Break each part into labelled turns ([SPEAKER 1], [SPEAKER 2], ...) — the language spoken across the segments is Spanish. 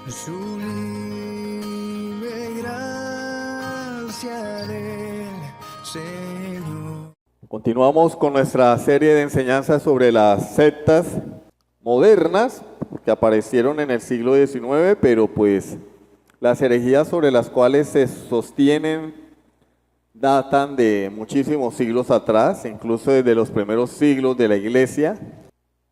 [SPEAKER 1] Sublime gracia del Señor.
[SPEAKER 2] Continuamos con nuestra serie de enseñanzas sobre las sectas modernas, que aparecieron en el siglo XIX, pero pues las herejías sobre las cuales se sostienen datan de muchísimos siglos atrás, incluso desde los primeros siglos de la iglesia.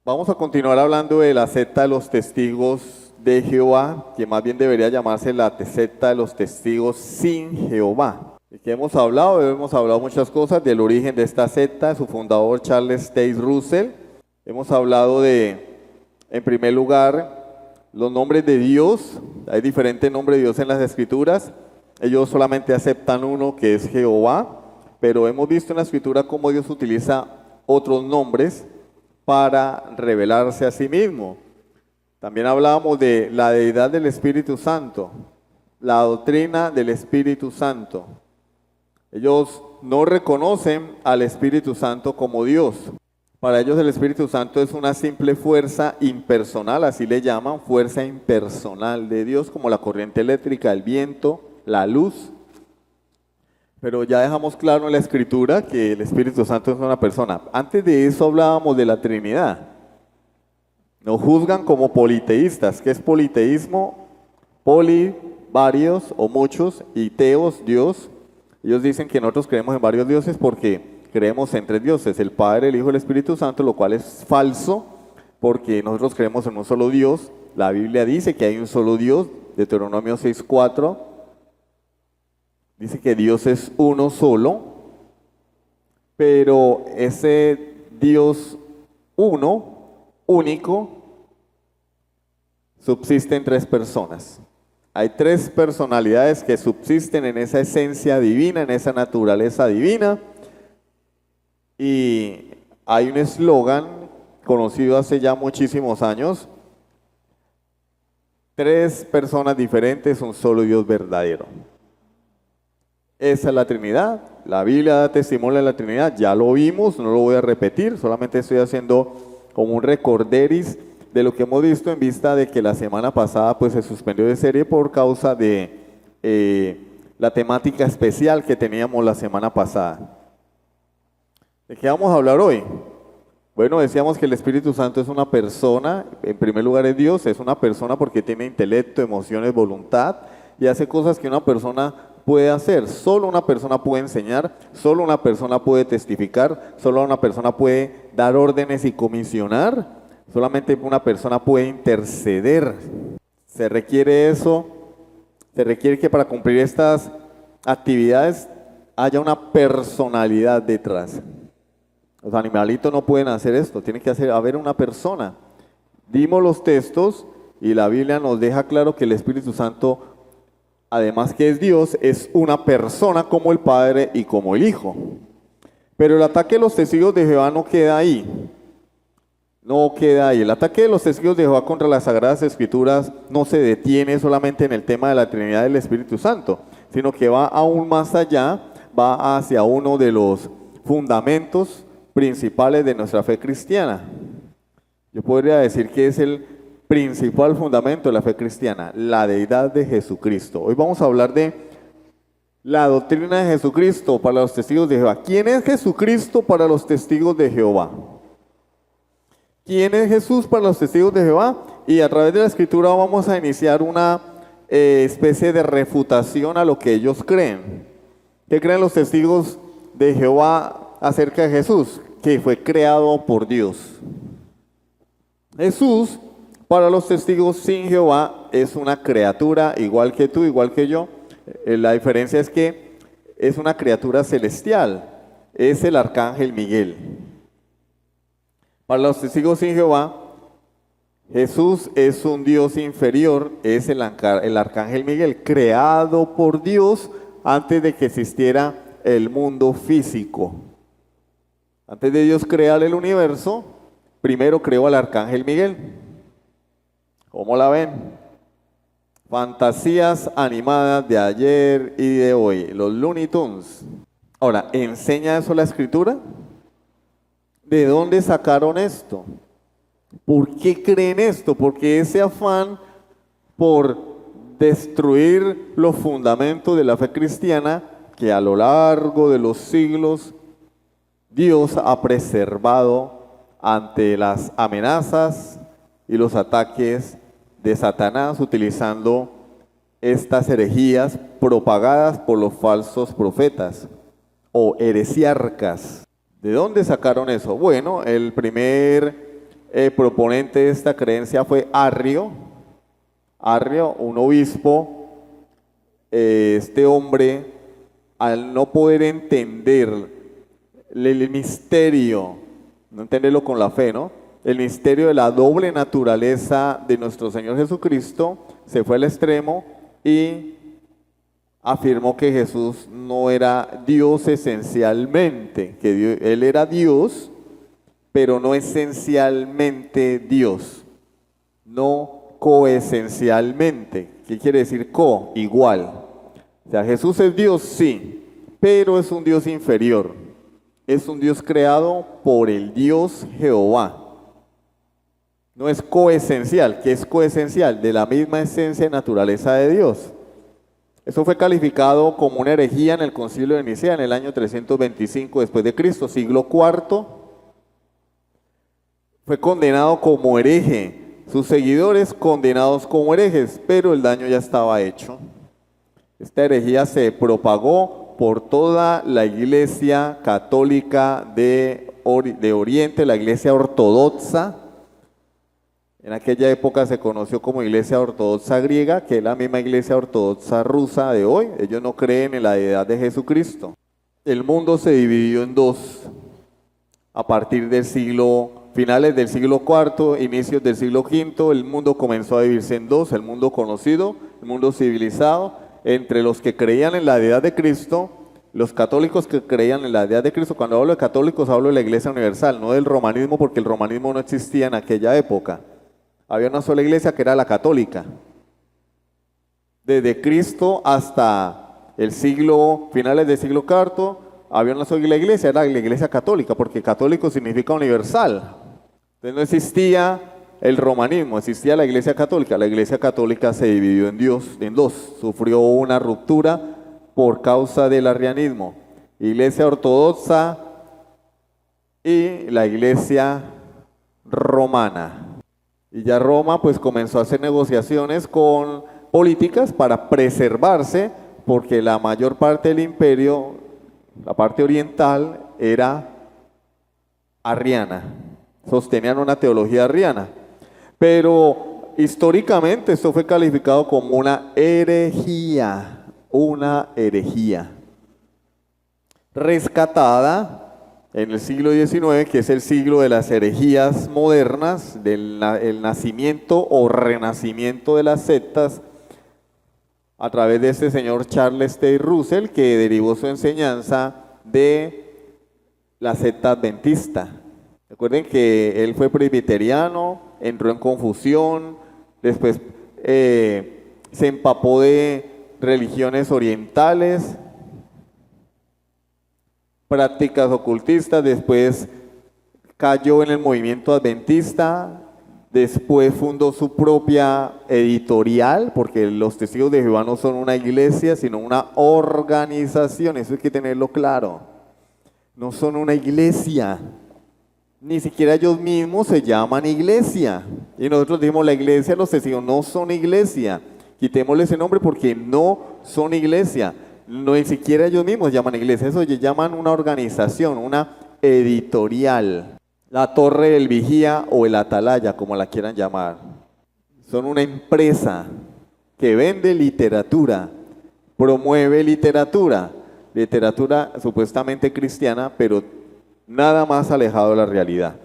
[SPEAKER 2] Vamos a continuar hablando de la secta de los testigos de Jehová, que más bien debería llamarse la secta de los testigos sin Jehová. ¿De qué hemos hablado? Hemos hablado muchas cosas del origen de esta secta, su fundador Charles Taze Russell. Hemos hablado de, en primer lugar, los nombres de Dios. Hay diferentes nombres de Dios en las Escrituras. Ellos solamente aceptan uno, que es Jehová, pero hemos visto en la Escritura cómo Dios utiliza otros nombres para revelarse a sí mismo. También hablábamos de la deidad del Espíritu Santo, la doctrina del Espíritu Santo. Ellos no reconocen al Espíritu Santo como Dios. Para ellos el Espíritu Santo es una simple fuerza impersonal, así le llaman, fuerza impersonal de Dios, como la corriente eléctrica, el viento, la luz. Pero ya dejamos claro en la Escritura que el Espíritu Santo es una persona. Antes de eso hablábamos de la Trinidad. Nos juzgan como politeístas. ¿Qué es politeísmo? Poli, varios o muchos, y teos, Dios. Ellos dicen que nosotros creemos en varios dioses porque creemos en tres dioses, el Padre, el Hijo y el Espíritu Santo, lo cual es falso porque nosotros creemos en un solo Dios. La Biblia dice que hay un solo Dios, Deuteronomio 6:4. Dice que Dios es uno solo, pero ese Dios uno, único, subsiste en tres personas. Hay tres personalidades que subsisten en esa esencia divina, en esa naturaleza divina. Y hay un eslogan conocido hace ya muchísimos años: tres personas diferentes, un solo Dios verdadero. Esa es la Trinidad. La Biblia da testimonio de la Trinidad, ya lo vimos, no lo voy a repetir, solamente estoy haciendo como un recorderis de lo que hemos visto en vista de que la semana pasada pues se suspendió de serie por causa de la temática especial que teníamos la semana pasada. ¿De qué vamos a hablar hoy? Bueno, decíamos que el Espíritu Santo es una persona, en primer lugar es Dios, es una persona porque tiene intelecto, emociones, voluntad y hace cosas que una persona puede hacer. Solo una persona puede enseñar, solo una persona puede testificar, solo una persona puede dar órdenes y comisionar, solamente una persona puede interceder. Se requiere eso, se requiere que para cumplir estas actividades haya una personalidad detrás. Los animalitos no pueden hacer esto, tiene que haber una persona. Dimos los textos y la Biblia nos deja claro que el Espíritu Santo, además que es Dios, es una persona como el Padre y como el Hijo. Pero el ataque de los testigos de Jehová no queda ahí. No queda ahí. El ataque de los testigos de Jehová contra las Sagradas Escrituras no se detiene solamente en el tema de la Trinidad del Espíritu Santo, sino que va aún más allá, va hacia uno de los fundamentos principales de nuestra fe cristiana. Yo podría decir que es el principal fundamento de la fe cristiana, la deidad de Jesucristo. Hoy vamos a hablar de la doctrina de Jesucristo para los testigos de Jehová. ¿Quién es Jesucristo para los testigos de Jehová? ¿Quién es Jesús para los testigos de Jehová? Y a través de la Escritura vamos a iniciar una especie de refutación a lo que ellos creen. ¿Qué creen los testigos de Jehová acerca de Jesús? Que fue creado por Dios. Jesús, para los testigos sin Jehová, es una criatura igual que tú, igual que yo. La diferencia es que es una criatura celestial, es el arcángel Miguel. Para los testigos sin Jehová, Jesús es un Dios inferior, es el arcángel Miguel, creado por Dios antes de que existiera el mundo físico. Antes de Dios crear el universo, primero creó al arcángel Miguel. ¿Cómo la ven? Fantasías animadas de ayer y de hoy, los Looney Tunes. Ahora, ¿enseña eso la Escritura? ¿De dónde sacaron esto? ¿Por qué creen esto? Porque ese afán por destruir los fundamentos de la fe cristiana que a lo largo de los siglos Dios ha preservado ante las amenazas y los ataques de Satanás, utilizando estas herejías propagadas por los falsos profetas o heresiarcas. ¿De dónde sacaron eso? Bueno, el primer proponente de esta creencia fue Arrio, un obispo. Este hombre, al no poder entender el misterio, no entenderlo con la fe, ¿no? El misterio de la doble naturaleza de nuestro Señor Jesucristo, se fue al extremo y afirmó que Jesús no era Dios esencialmente, que Él era Dios, pero no esencialmente Dios, no coesencialmente. ¿Qué quiere decir co? Igual. O sea, Jesús es Dios, sí, pero es un Dios inferior. Es un Dios creado por el Dios Jehová. No es coesencial. ¿Qué es coesencial? De la misma esencia y naturaleza de Dios. Eso fue calificado como una herejía en el Concilio de Nicea en el año 325 después de Cristo, siglo IV. Fue condenado como hereje. Sus seguidores condenados como herejes, pero el daño ya estaba hecho. Esta herejía se propagó por toda la iglesia católica de Oriente, la iglesia ortodoxa. En aquella época se conoció como iglesia ortodoxa griega, que es la misma iglesia ortodoxa rusa de hoy. Ellos no creen en la deidad de Jesucristo. El mundo se dividió en dos a partir del finales del siglo IV, inicios del siglo V. El mundo comenzó a dividirse en dos: el mundo conocido, el mundo civilizado, entre los que creían en la deidad de Cristo, los católicos que creían en la deidad de Cristo. Cuando hablo de católicos hablo de la iglesia universal, no del romanismo, porque el romanismo no existía en aquella época. Había una sola iglesia que era la católica. Desde Cristo hasta finales del siglo IV, había una sola iglesia, era la iglesia católica, porque católico significa universal. Entonces no existía el romanismo, existía la iglesia católica. La iglesia católica se dividió en dos, sufrió una ruptura por causa del arrianismo. Iglesia ortodoxa y la iglesia romana. Y ya Roma pues comenzó a hacer negociaciones con políticas para preservarse, porque la mayor parte del imperio, la parte oriental, era arriana. Sostenían una teología arriana. Pero históricamente esto fue calificado como una herejía. Rescatada en el siglo XIX, que es el siglo de las herejías modernas, el nacimiento o renacimiento de las sectas, a través de este señor Charles T. Russell, que derivó su enseñanza de la secta adventista. Recuerden que él fue presbiteriano, entró en confusión, después se empapó de religiones orientales, prácticas ocultistas, después cayó en el movimiento adventista, después fundó su propia editorial, porque los Testigos de Jehová no son una iglesia, sino una organización, eso hay que tenerlo claro. No son una iglesia, ni siquiera ellos mismos se llaman iglesia. Y nosotros dijimos, la iglesia, los testigos no son iglesia, quitémosle ese nombre porque no son iglesia. No, ni siquiera ellos mismos llaman iglesia, eso llaman una organización, una editorial. La Torre del Vigía o el Atalaya, como la quieran llamar. Son una empresa que vende literatura, promueve literatura supuestamente cristiana, pero nada más alejado de la realidad.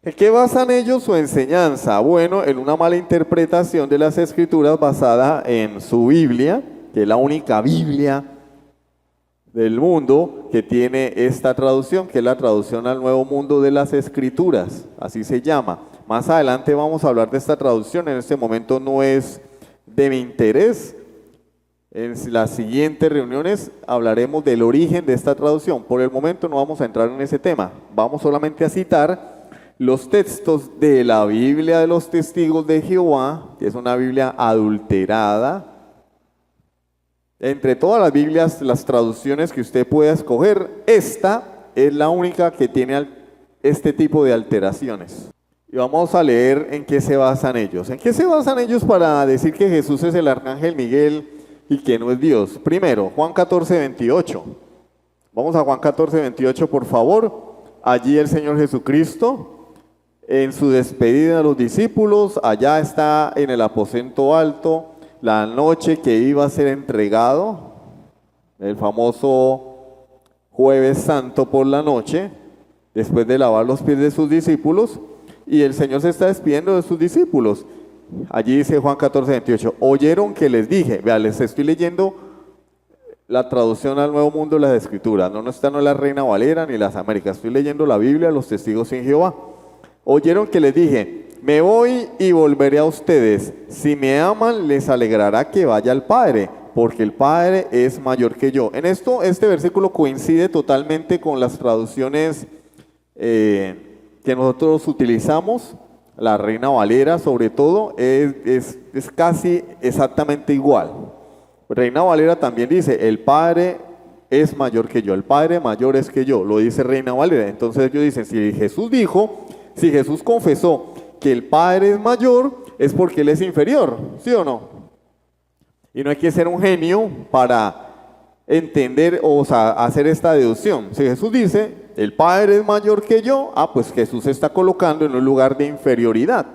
[SPEAKER 2] ¿En qué basan ellos su enseñanza? Bueno, en una mala interpretación de las Escrituras basada en su Biblia, que es la única Biblia del mundo que tiene esta traducción, que es la traducción al Nuevo Mundo de las Escrituras, así se llama. Más adelante vamos a hablar de esta traducción, en este momento no es de mi interés. En las siguientes reuniones hablaremos del origen de esta traducción. Por el momento no vamos a entrar en ese tema, vamos solamente a citar los textos de la Biblia de los Testigos de Jehová, que es una Biblia adulterada, entre todas las Biblias, las traducciones que usted pueda escoger, esta es la única que tiene este tipo de alteraciones. Y vamos a leer en qué se basan ellos. ¿En qué se basan ellos para decir que Jesús es el arcángel Miguel y que no es Dios? Primero, Juan 14, 28. Vamos a Juan 14, 28, por favor. Allí el Señor Jesucristo, en su despedida a los discípulos, allá está en el aposento alto, la noche que iba a ser entregado, el famoso Jueves Santo por la noche, después de lavar los pies de sus discípulos, y el Señor se está despidiendo de sus discípulos. Allí dice Juan 14, 28, oyeron que les dije, vea, les estoy leyendo la traducción al Nuevo Mundo de las Escrituras, no está en la Reina Valera ni las Américas, estoy leyendo la Biblia, los testigos en Jehová. Oyeron que les dije, me voy y volveré a ustedes, si me aman les alegrará que vaya al Padre, porque el Padre es mayor que yo. En esto, este versículo coincide totalmente con las traducciones que nosotros utilizamos, la Reina Valera sobre todo, es casi exactamente igual. Reina Valera también dice, el Padre es mayor que yo, el Padre mayor es que yo, lo dice Reina Valera. Entonces ellos dicen, si Jesús confesó que el Padre es mayor, es porque Él es inferior, ¿sí o no? Y no hay que ser un genio para entender o sea, hacer esta deducción. Si Jesús dice, el Padre es mayor que yo, pues Jesús se está colocando en un lugar de inferioridad,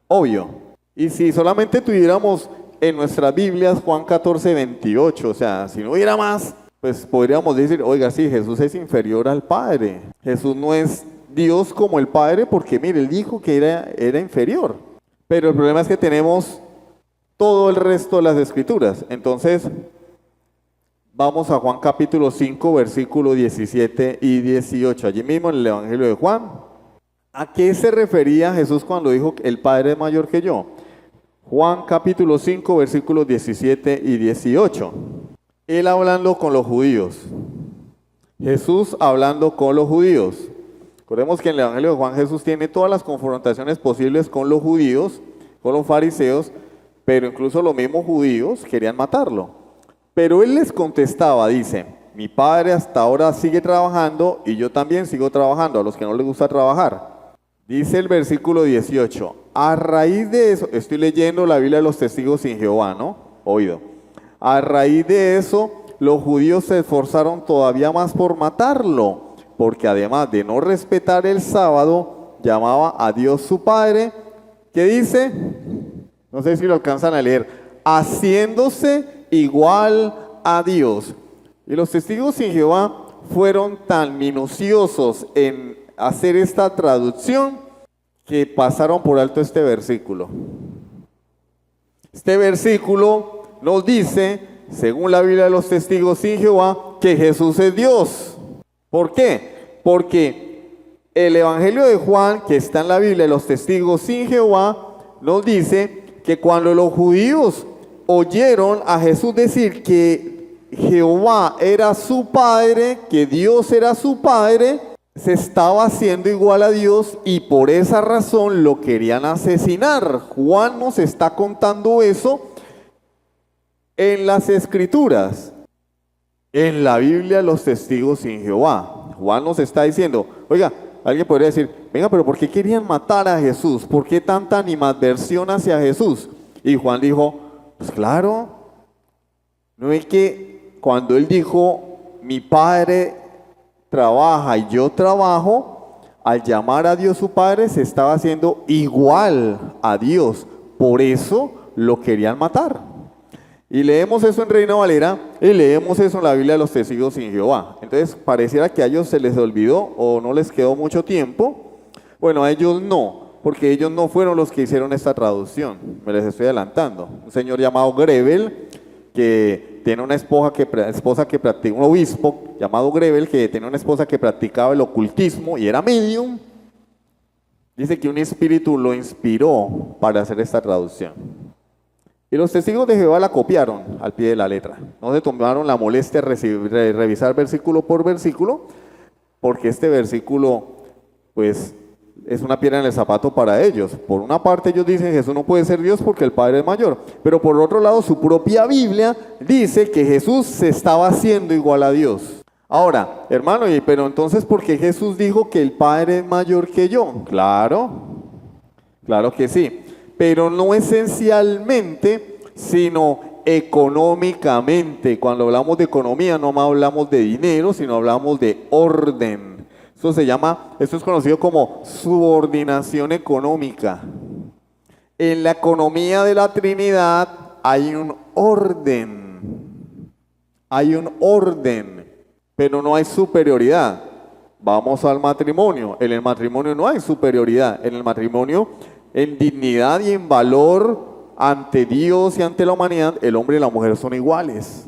[SPEAKER 2] obvio. Y si solamente tuviéramos en nuestras Biblias Juan 14, 28, o sea, si no hubiera más, pues podríamos decir, oiga, sí, Jesús es inferior al Padre. Jesús no es Dios como el Padre, porque mire, Él dijo que era inferior. Pero el problema es que tenemos todo el resto de las Escrituras. Entonces, vamos a Juan capítulo 5, versículos 17 y 18. Allí mismo en el Evangelio de Juan. ¿A qué se refería Jesús cuando dijo que el Padre es mayor que yo? Juan capítulo 5, versículos 17 y 18. Él hablando con los judíos. Jesús hablando con los judíos. Recordemos que en el Evangelio de Juan Jesús tiene todas las confrontaciones posibles con los judíos, con los fariseos, pero incluso los mismos judíos querían matarlo. Pero Él les contestaba, dice, mi Padre hasta ahora sigue trabajando y yo también sigo trabajando, a los que no les gusta trabajar. Dice el versículo 18, a raíz de eso, estoy leyendo la Biblia de los Testigos sin Jehová, ¿no? Oído. A raíz de eso, los judíos se esforzaron todavía más por matarlo, porque además de no respetar el sábado, llamaba a Dios su Padre, ¿qué dice? No sé si lo alcanzan a leer, haciéndose igual a Dios. Y los testigos sin Jehová fueron tan minuciosos en hacer esta traducción que pasaron por alto este versículo. Este versículo nos dice, según la Biblia de los testigos sin Jehová, que Jesús es Dios. ¿Por qué? Porque el Evangelio de Juan, que está en la Biblia de los testigos sin Jehová, nos dice que cuando los judíos oyeron a Jesús decir que Jehová era su Padre, que Dios era su Padre, se estaba haciendo igual a Dios y por esa razón lo querían asesinar. Juan nos está contando eso en las Escrituras. En la Biblia los testigos sin Jehová, Juan nos está diciendo, oiga, alguien podría decir, venga, pero ¿por qué querían matar a Jesús? ¿Por qué tanta animadversión hacia Jesús? Y Juan dijo, pues claro, no es que cuando él dijo, mi Padre trabaja y yo trabajo, al llamar a Dios su Padre se estaba haciendo igual a Dios, por eso lo querían matar. Y leemos eso en Reina Valera y leemos eso en la Biblia de los Testigos sin Jehová. Entonces pareciera que a ellos se les olvidó o no les quedó mucho tiempo. Bueno, a ellos no, porque ellos no fueron los que hicieron esta traducción. Me les estoy adelantando. Un señor llamado Grebel, que tiene una esposa que practica, un obispo llamado Grebel, que tenía una esposa que practicaba el ocultismo y era medium. Dice que un espíritu lo inspiró para hacer esta traducción. Y los testigos de Jehová la copiaron al pie de la letra. No se tomaron la molestia de revisar versículo por versículo, porque este versículo, pues, es una piedra en el zapato para ellos. Por una parte ellos dicen Jesús no puede ser Dios porque el Padre es mayor, pero por otro lado su propia Biblia dice que Jesús se estaba haciendo igual a Dios. Ahora, hermano, pero entonces ¿por qué Jesús dijo que el Padre es mayor que yo? Claro, claro que sí, pero no esencialmente, sino económicamente. Cuando hablamos de economía no hablamos de dinero, sino hablamos de orden. Esto es conocido como subordinación económica. En la economía de la Trinidad hay un orden. Hay un orden, pero no hay superioridad. Vamos al matrimonio. En el matrimonio no hay superioridad. En el matrimonio, en dignidad y en valor ante Dios y ante la humanidad, el hombre y la mujer son iguales.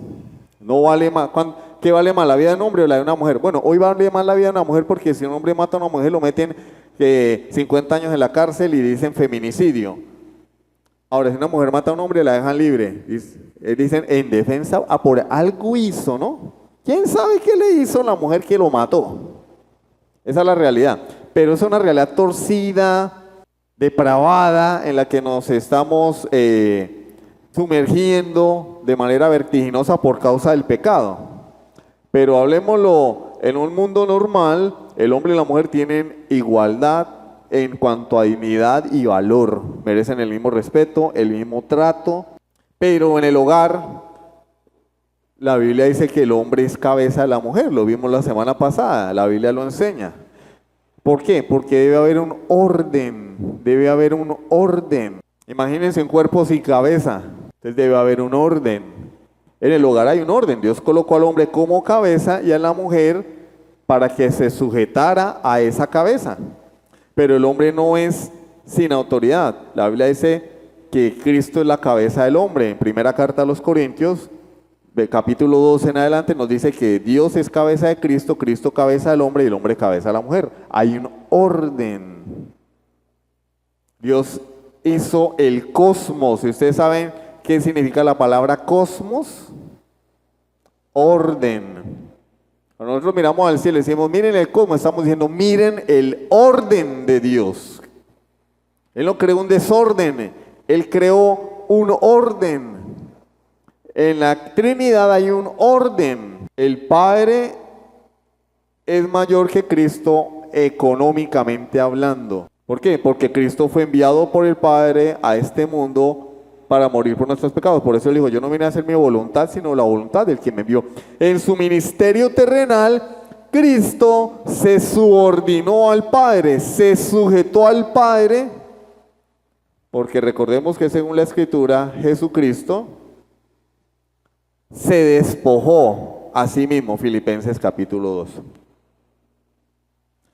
[SPEAKER 2] No vale más. ¿Qué vale más, la vida de un hombre o la de una mujer? Bueno, hoy vale más la vida de una mujer porque si un hombre mata a una mujer lo meten 50 años en la cárcel y dicen feminicidio. Ahora, si una mujer mata a un hombre la dejan libre. Dicen en defensa, por algo hizo, ¿no? ¿Quién sabe qué le hizo la mujer que lo mató? Esa es la realidad. Pero es una realidad torcida, depravada, en la que nos estamos sumergiendo de manera vertiginosa por causa del pecado. Pero hablemoslo, en un mundo normal, el hombre y la mujer tienen igualdad en cuanto a dignidad y valor. Merecen el mismo respeto, el mismo trato. Pero en el hogar, la Biblia dice que el hombre es cabeza de la mujer. Lo vimos la semana pasada, la Biblia lo enseña. ¿Por qué? Porque debe haber un orden. Debe haber un orden. Imagínense un cuerpo sin cabeza. Entonces debe haber un orden. En el hogar hay un orden. Dios colocó al hombre como cabeza y a la mujer para que se sujetara a esa cabeza. Pero el hombre no es sin autoridad. La Biblia dice que Cristo es la cabeza del hombre. En primera carta a los Corintios, de capítulo 12 en adelante, nos dice que Dios es cabeza de Cristo, Cristo cabeza del hombre y el hombre cabeza de la mujer. Hay un orden. Dios hizo el cosmos. Y ustedes saben ¿qué significa la palabra cosmos? Orden. Cuando nosotros miramos al cielo y decimos, miren el cosmos, estamos diciendo, miren el orden de Dios. Él no creó un desorden, Él creó un orden. En la Trinidad hay un orden. El Padre es mayor que Cristo económicamente hablando. ¿Por qué? Porque Cristo fue enviado por el Padre a este mundo para morir por nuestros pecados. Por eso él dijo, yo no vine a hacer mi voluntad, sino la voluntad del que me envió. En su ministerio terrenal, Cristo se subordinó al Padre, se sujetó al Padre, porque recordemos que según la Escritura, Jesucristo se despojó a sí mismo, Filipenses capítulo 2.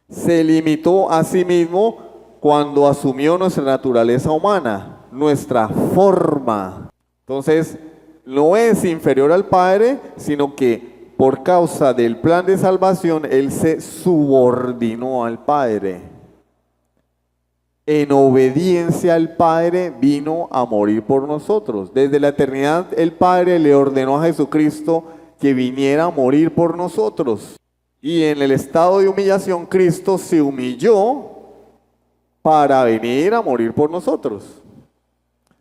[SPEAKER 2] Se limitó a sí mismo cuando asumió nuestra naturaleza humana, nuestra forma. Entonces, no es inferior al Padre, sino que por causa del plan de salvación, Él se subordinó al Padre. En obediencia al Padre vino a morir por nosotros. Desde la eternidad el Padre le ordenó a Jesucristo que viniera a morir por nosotros. Y en el estado de humillación Cristo se humilló para venir a morir por nosotros.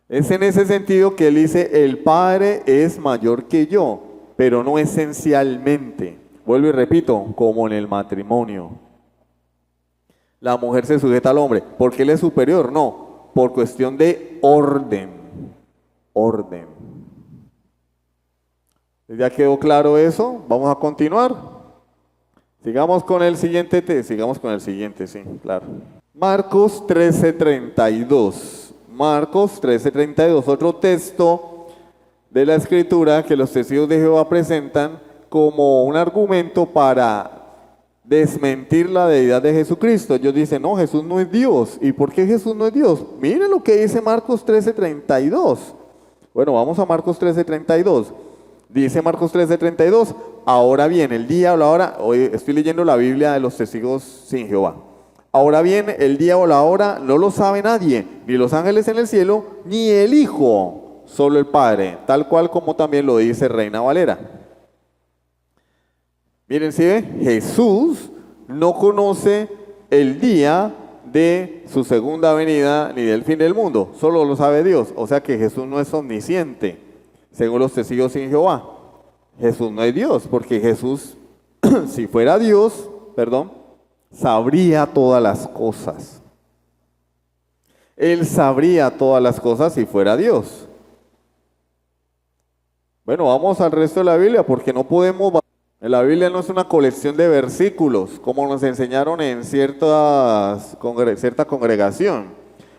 [SPEAKER 2] Es en ese sentido que él dice, el Padre es mayor que yo, pero no esencialmente. Vuelvo y repito, como en el matrimonio. La mujer se sujeta al hombre, porque él es superior, no, por cuestión de orden. Orden. ¿Ya quedó claro eso? Vamos a continuar. Sigamos con el siguiente, sí, claro. Marcos 13:32. Marcos 13:32, otro texto de la Escritura que los testigos de Jehová presentan como un argumento para desmentir la deidad de Jesucristo. Ellos dicen, no, Jesús no es Dios. ¿Y por qué Jesús no es Dios? Miren lo que dice Marcos 13:32. Bueno, vamos a Marcos 13:32. Dice Marcos 13:32, ahora bien, el día o la hora, hoy estoy leyendo la Biblia de los testigos sin Jehová. Ahora bien, el día o la hora no lo sabe nadie, ni los ángeles en el cielo, ni el Hijo, solo el Padre, tal cual como también lo dice Reina Valera. Miren, ¿sí ve? Jesús no conoce el día de su segunda venida ni del fin del mundo. Solo lo sabe Dios. O sea que Jesús no es omnisciente, según los testigos sin Jehová. Jesús no es Dios, porque Jesús, si fuera Dios, sabría todas las cosas. Él sabría todas las cosas si fuera Dios. Bueno, vamos al resto de la Biblia, porque no podemos... La Biblia no es una colección de versículos, como nos enseñaron en cierta congregación.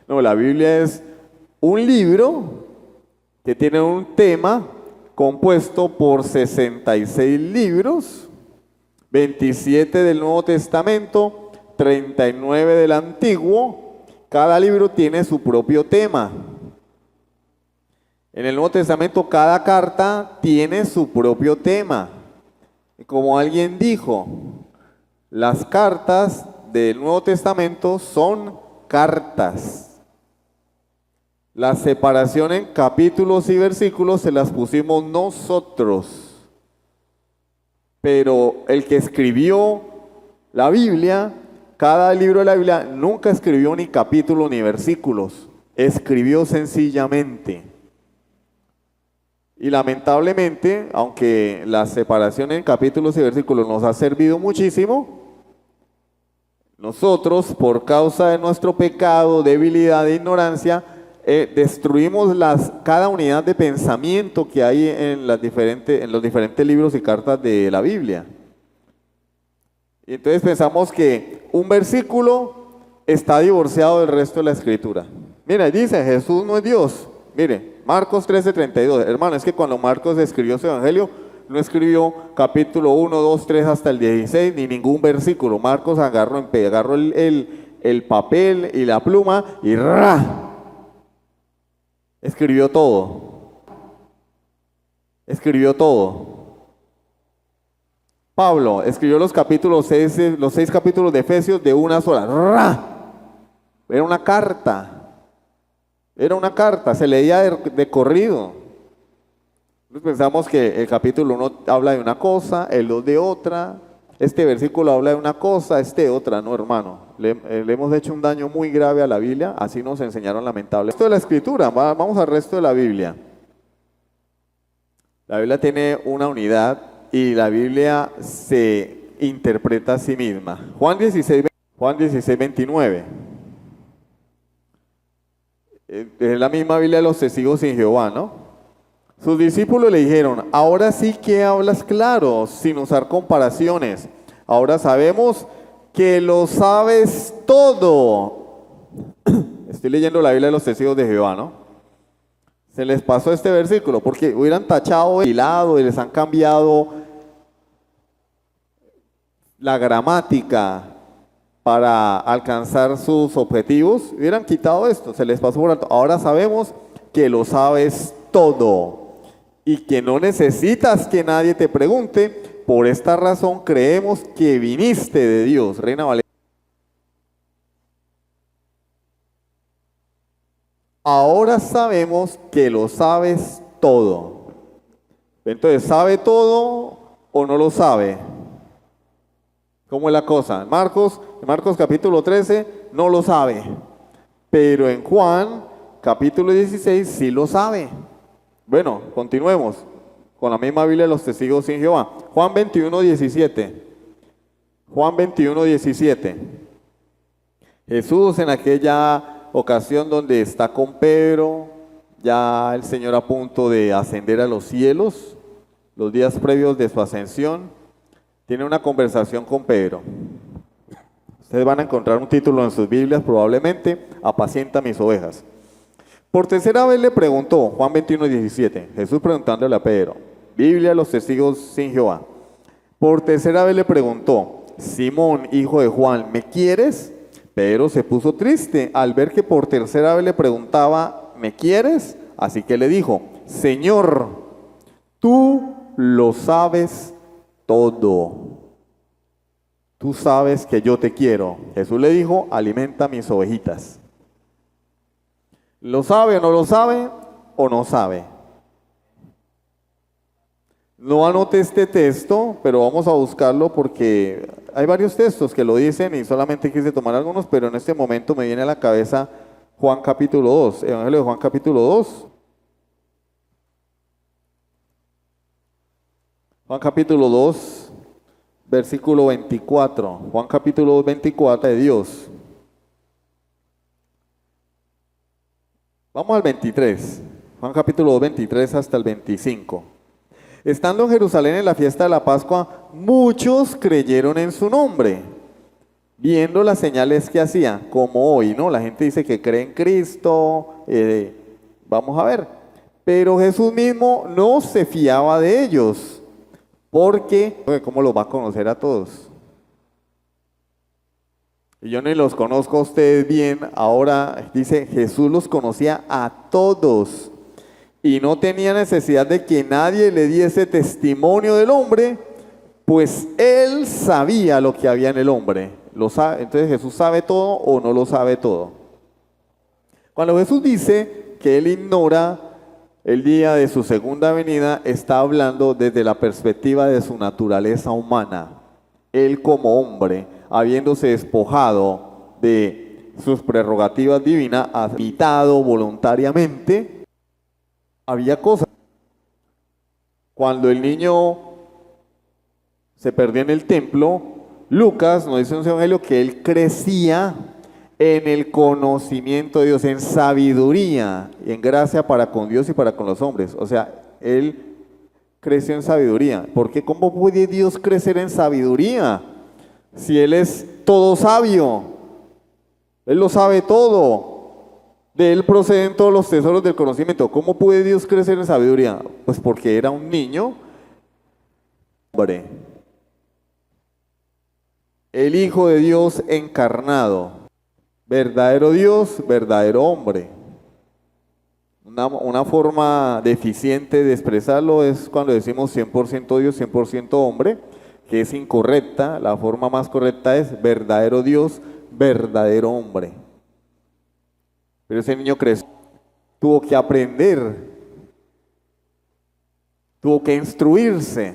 [SPEAKER 2] No, la Biblia es un libro que tiene un tema compuesto por 66 libros, 27 del Nuevo Testamento, 39 del Antiguo. Cada libro tiene su propio tema. En el Nuevo Testamento cada carta tiene su propio tema. Como alguien dijo, las cartas del Nuevo Testamento son cartas. La separación en capítulos y versículos se las pusimos nosotros. Pero el que escribió la Biblia, cada libro de la Biblia, nunca escribió ni capítulo ni versículos. Escribió sencillamente. Y lamentablemente, aunque la separación en capítulos y versículos nos ha servido muchísimo, nosotros, por causa de nuestro pecado, debilidad e ignorancia, destruimos cada unidad de pensamiento que hay en los diferentes libros y cartas de la Biblia. Y entonces pensamos que un versículo está divorciado del resto de la Escritura. Mira, dice, Jesús no es Dios. Mire, Marcos 13:32. Hermano, es que cuando Marcos escribió su evangelio, no escribió capítulo 1, 2, 3 hasta el 16, ni ningún versículo. Marcos agarró el papel y la pluma y escribió todo. Escribió todo. Pablo escribió los 6 capítulos de Efesios de una sola. Era una carta. Era una carta, se leía de corrido. Pensamos que el capítulo 1 habla de una cosa, el 2 de otra, este versículo habla de una cosa, este de otra. No, hermano, le hemos hecho un daño muy grave a la Biblia, así nos enseñaron lamentable. Esto de la Escritura, vamos al resto de la Biblia. La Biblia tiene una unidad y la Biblia se interpreta a sí misma. Juan 16, 29. Es la misma Biblia de los testigos sin Jehová, ¿no? Sus discípulos le dijeron, ahora sí que hablas claro, sin usar comparaciones. Ahora sabemos que lo sabes todo. Estoy leyendo la Biblia de los testigos de Jehová, ¿no? Se les pasó este versículo porque hubieran tachado el hilado y les han cambiado la gramática para alcanzar sus objetivos, hubieran quitado esto, se les pasó por alto. Ahora sabemos que lo sabes todo y que no necesitas que nadie te pregunte. Por esta razón creemos que viniste de Dios. Reina Valera. Ahora sabemos que lo sabes todo. Entonces, ¿sabe todo o no lo sabe? ¿Cómo es la cosa? En Marcos capítulo 13 no lo sabe, pero en Juan capítulo 16 sí lo sabe. Bueno, continuemos con la misma Biblia de los testigos sin Jehová. Juan 21:17. Juan 21:17. Jesús en aquella ocasión donde está con Pedro, ya el Señor a punto de ascender a los cielos, los días previos de su ascensión, tiene una conversación con Pedro. Ustedes van a encontrar un título en sus Biblias probablemente, apacienta mis ovejas. Por tercera vez le preguntó, Juan 21:17, Jesús preguntándole a Pedro, Biblia de los testigos sin Jehová. Por tercera vez le preguntó, Simón, hijo de Juan, ¿me quieres? Pedro se puso triste al ver que por tercera vez le preguntaba, ¿me quieres? Así que le dijo, Señor, tú lo sabes todo. Tú sabes que yo te quiero. Jesús le dijo, alimenta mis ovejitas. ¿Lo sabe o no lo sabe? ¿O no sabe? No anote este texto, pero vamos a buscarlo porque hay varios textos que lo dicen y solamente quise tomar algunos, pero en este momento me viene a la cabeza Juan capítulo 2, Evangelio de Juan capítulo 2. Juan capítulo 2, versículo 24. Juan capítulo 2, 24 de Dios. Vamos al 23. Juan capítulo 2, 23 hasta el 25. Estando en Jerusalén en la fiesta de la Pascua, muchos creyeron en su nombre, viendo las señales que hacía, como hoy, ¿no? La gente dice que cree en Cristo, vamos a ver. Pero Jesús mismo no se fiaba de ellos, porque ¿cómo los va a conocer a todos? Y yo ni los conozco a ustedes bien, ahora dice, Jesús los conocía a todos. Y no tenía necesidad de que nadie le diese testimonio del hombre, pues él sabía lo que había en el hombre. Lo sabe. Entonces, ¿Jesús sabe todo o no lo sabe todo? Cuando Jesús dice que él ignora el día de su segunda venida, está hablando desde la perspectiva de su naturaleza humana. Él como hombre, habiéndose despojado de sus prerrogativas divinas, admitido voluntariamente, había cosas. Cuando el niño se perdió en el templo, Lucas nos dice en su evangelio que él crecía en el conocimiento de Dios, en sabiduría y en gracia para con Dios y para con los hombres. O sea, él creció en sabiduría. ¿Por qué? ¿Cómo puede Dios crecer en sabiduría? Si Él es todo sabio, Él lo sabe todo. De Él proceden todos los tesoros del conocimiento. ¿Cómo puede Dios crecer en sabiduría? Pues porque era un niño, hombre, el Hijo de Dios encarnado, verdadero Dios, verdadero hombre. Una forma deficiente de expresarlo es cuando decimos 100% Dios, 100% hombre, que es incorrecta. La forma más correcta es verdadero Dios, verdadero hombre. Pero ese niño creció, tuvo que aprender, tuvo que instruirse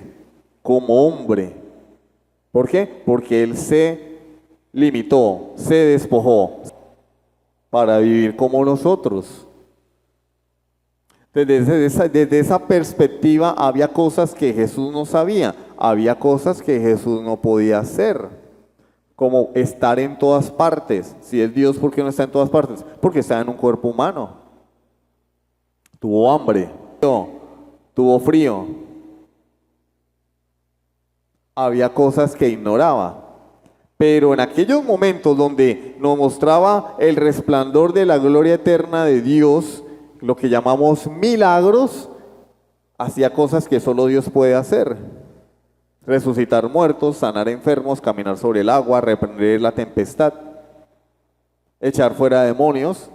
[SPEAKER 2] como hombre. ¿Por qué? Porque él se limitó, se despojó para vivir como nosotros. Desde esa perspectiva había cosas que Jesús no sabía, había cosas que Jesús no podía hacer. Como estar en todas partes. Si es Dios, ¿por qué no está en todas partes? Porque está en un cuerpo humano. Tuvo hambre, tuvo frío. Había cosas que ignoraba. Pero en aquellos momentos donde nos mostraba el resplandor de la gloria eterna de Dios, lo que llamamos milagros, hacía cosas que solo Dios puede hacer. Resucitar muertos, sanar enfermos, caminar sobre el agua, reprender la tempestad, echar fuera demonios.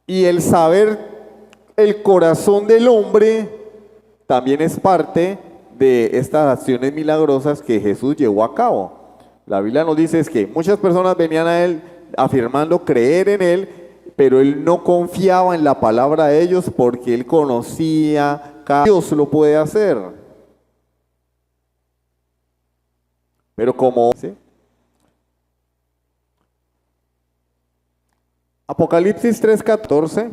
[SPEAKER 2] Y el saber el corazón del hombre también es parte de estas acciones milagrosas que Jesús llevó a cabo. La Biblia nos dice es que muchas personas venían a Él afirmando creer en Él, pero Él no confiaba en la palabra de ellos porque Él conocía que Dios lo puede hacer. Pero como ¿sí? Apocalipsis 3:14.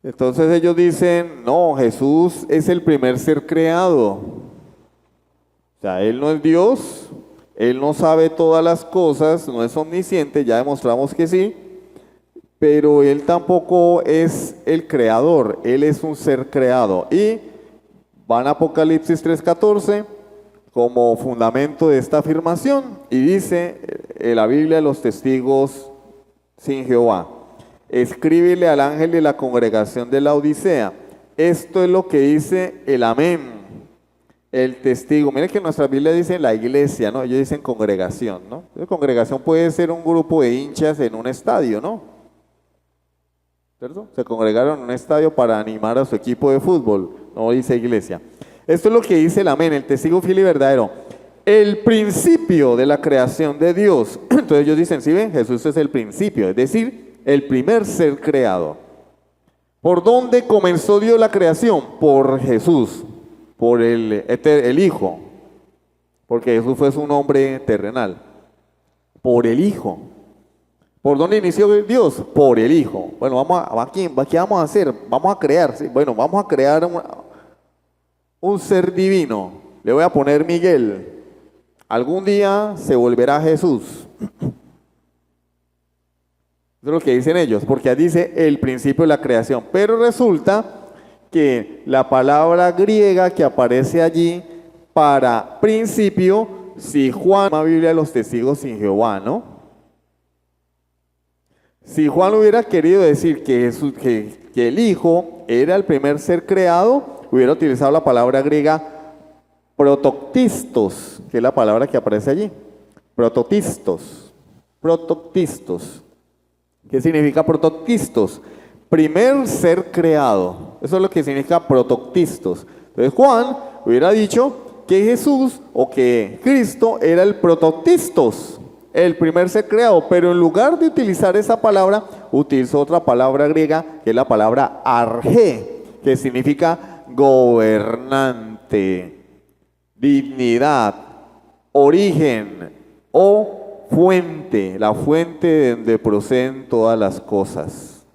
[SPEAKER 2] Entonces ellos dicen, no, Jesús es el primer ser creado. O sea, Él no es Dios, Él no sabe todas las cosas, no es omnisciente, ya demostramos que sí, pero Él tampoco es el creador, Él es un ser creado. Y van a Apocalipsis 3:14 como fundamento de esta afirmación y dice la Biblia, los testigos sin Jehová, escríbele al ángel de la congregación de la Odisea, esto es lo que dice el amén, el testigo. Miren que en nuestra Biblia dice la iglesia, ¿no? Ellos dicen congregación, ¿no? Entonces, congregación puede ser un grupo de hinchas en un estadio, ¿no? ¿Cierto? Se congregaron en un estadio para animar a su equipo de fútbol, no dice iglesia. Esto es lo que dice el amén, el testigo fiel y verdadero, el principio de la creación de Dios. Entonces ellos dicen, ¿sí ven? Jesús es el principio, es decir, el primer ser creado. ¿Por dónde comenzó Dios la creación? Por Jesús, por el Hijo, porque Jesús fue su nombre terrenal. Por el Hijo. ¿Por dónde inició Dios? Por el Hijo. Bueno, ¿qué vamos a hacer? Vamos a crear. ¿Sí? Bueno, vamos a crear un ser divino. Le voy a poner Miguel. Algún día se volverá Jesús. Eso es lo que dicen ellos, porque dice el principio de la creación. Pero resulta que la palabra griega que aparece allí para principio, si Juan, la Biblia de los testigos sin Jehová, ¿no? Si Juan hubiera querido decir que el Hijo era el primer ser creado, hubiera utilizado la palabra griega protoctistos, que es la palabra que aparece allí. Protoctistos. Protoctistos. ¿Qué significa protoctistos? Primer ser creado. Eso es lo que significa protoctistos. Entonces Juan hubiera dicho que Jesús o que Cristo era el protoctistos, el primer ser creado, pero en lugar de utilizar esa palabra, utilizó otra palabra griega, que es la palabra arge, que significa gobernante, dignidad, origen o fuente, la fuente de donde proceden todas las cosas.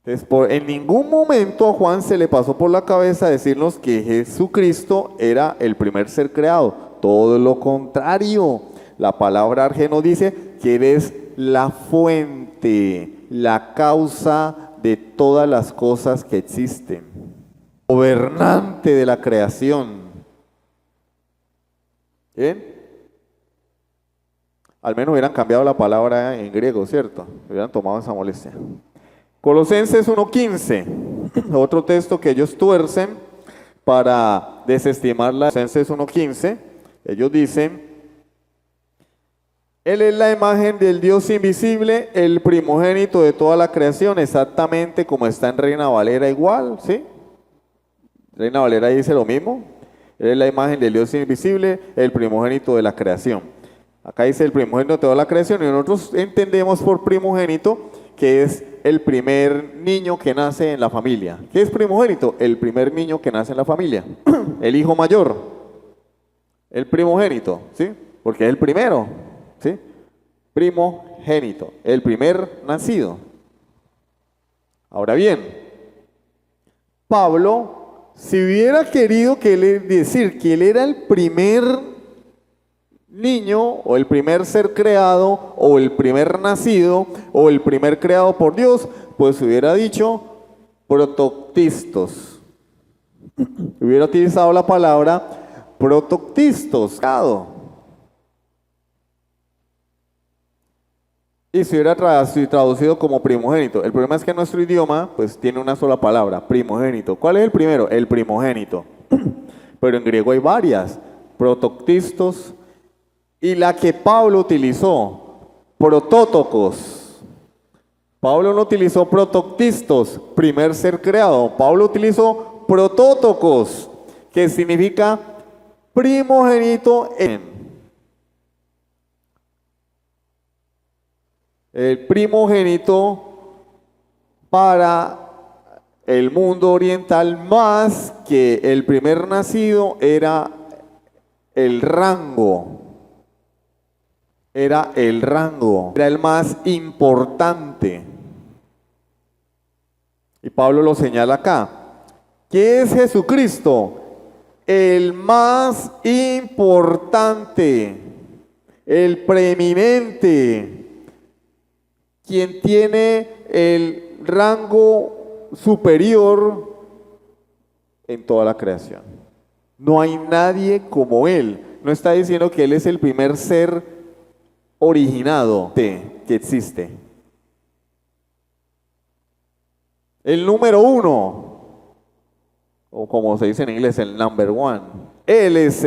[SPEAKER 2] Entonces, en ningún momento a Juan se le pasó por la cabeza decirnos que Jesucristo era el primer ser creado. Todo lo contrario. La palabra arge nos dice que Él es la fuente, la causa de todas las cosas que existen. Gobernante de la creación. ¿Bien? Al menos hubieran cambiado la palabra en griego, ¿cierto? Hubieran tomado esa molestia. Colosenses 1:15, otro texto que ellos tuercen para desestimar la Colosenses 1:15. Ellos dicen: Él es la imagen del Dios invisible, el primogénito de toda la creación, exactamente como está en Reina Valera igual, ¿sí? Reina Valera dice lo mismo. Él es la imagen del Dios invisible, el primogénito de la creación. Acá dice el primogénito de toda la creación y nosotros entendemos por primogénito que es el primer niño que nace en la familia. ¿Qué es primogénito? El primer niño que nace en la familia. El hijo mayor. El primogénito, ¿sí? Porque es el primero, ¿sí? Primogénito, el primer nacido. Ahora bien, Pablo, si hubiera querido decir que él era el primer niño o el primer ser creado o el primer nacido o el primer creado por Dios, pues hubiera dicho protoctistos. Hubiera utilizado la palabra protoctistos. Y se hubiera traducido como primogénito. El problema es que nuestro idioma pues tiene una sola palabra, primogénito. ¿Cuál es el primero? El primogénito. Pero en griego hay varias, protoctistos. Y la que Pablo utilizó, protótocos. Pablo no utilizó protoctistos, primer ser creado. Pablo utilizó protótocos, que significa primogénito en. El primogénito para el mundo oriental, más que el primer nacido, era el rango. Era el más importante. Y Pablo lo señala acá. ¿Qué es Jesucristo? El más importante, el preeminente, quien tiene el rango superior en toda la creación. No hay nadie como Él. No está diciendo que Él es el primer ser originado que existe. El número uno, o como se dice en inglés, el number one. Él es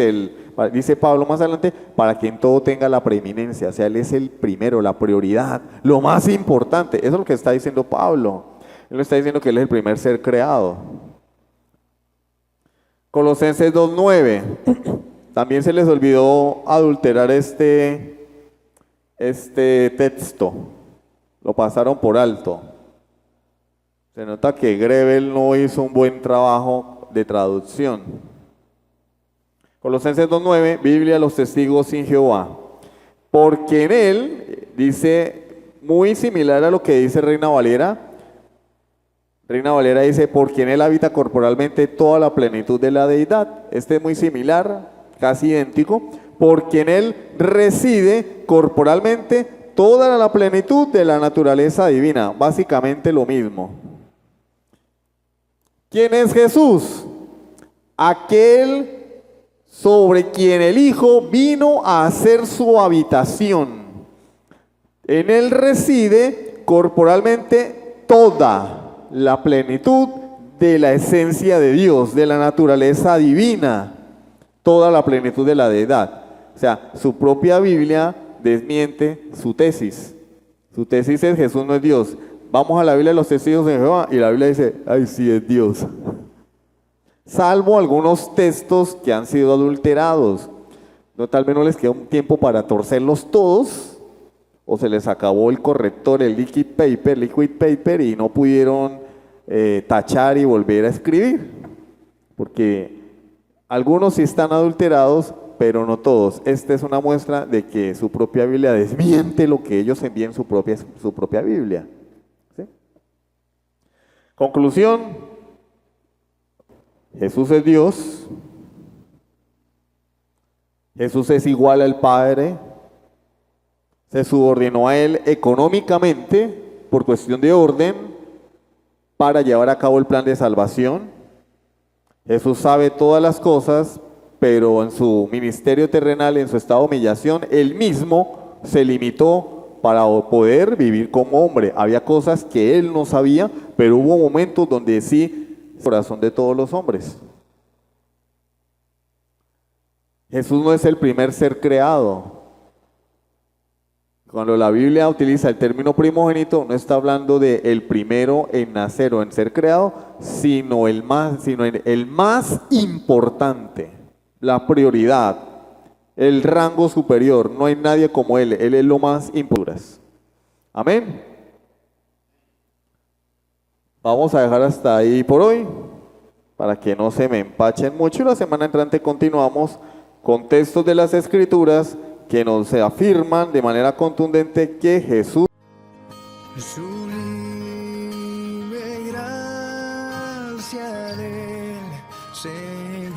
[SPEAKER 2] dice Pablo más adelante, para que en todo tenga la preeminencia. O sea, Él es el primero, la prioridad, lo más importante. Eso es lo que está diciendo Pablo. Él no está diciendo que Él es el primer ser creado. Colosenses 2:9. También se les olvidó adulterar este texto, lo pasaron por alto. Se nota que Grebel no hizo un buen trabajo de traducción. Colosenses 2:9, Biblia, los testigos sin Jehová. Porque en él, dice, muy similar a lo que dice Reina Valera. Reina Valera dice, porque en él habita corporalmente toda la plenitud de la deidad. Este es muy similar, casi idéntico. Porque en él reside corporalmente toda la plenitud de la naturaleza divina. Básicamente lo mismo. ¿Quién es Jesús? Aquel sobre quien el Hijo vino a hacer su habitación. En él reside corporalmente toda la plenitud de la esencia de Dios, de la naturaleza divina, toda la plenitud de la deidad. O sea, su propia Biblia desmiente su tesis. Su tesis es Jesús no es Dios. Vamos a la Biblia de los testigos de Jehová y la Biblia dice, ay, sí es Dios. Salvo algunos textos que han sido adulterados. No, tal vez no les queda un tiempo para torcerlos todos, o se les acabó el corrector, el liquid paper, y no pudieron tachar y volver a escribir. Porque algunos sí están adulterados, pero no todos. Esta es una muestra de que su propia Biblia desmiente lo que ellos envían en su propia Biblia. ¿Sí? Conclusión: Jesús es Dios, Jesús es igual al Padre, se subordinó a Él económicamente por cuestión de orden para llevar a cabo el plan de salvación. Jesús sabe todas las cosas, pero en su ministerio terrenal, en su estado de humillación, Él mismo se limitó para poder vivir como hombre. Había cosas que Él no sabía, pero hubo momentos donde sí, el corazón de todos los hombres. Jesús no es el primer ser creado. Cuando la Biblia utiliza el término primogénito, no está hablando de el primero en nacer o en ser creado, sino el más importante, la prioridad, el rango superior. No hay nadie como Él es lo más importante. Amén. Vamos a dejar hasta ahí por hoy, para que no se me empachen mucho, y la semana entrante continuamos con textos de las Escrituras que nos afirman de manera contundente que Jesús
[SPEAKER 1] Sublime gracia del Señor.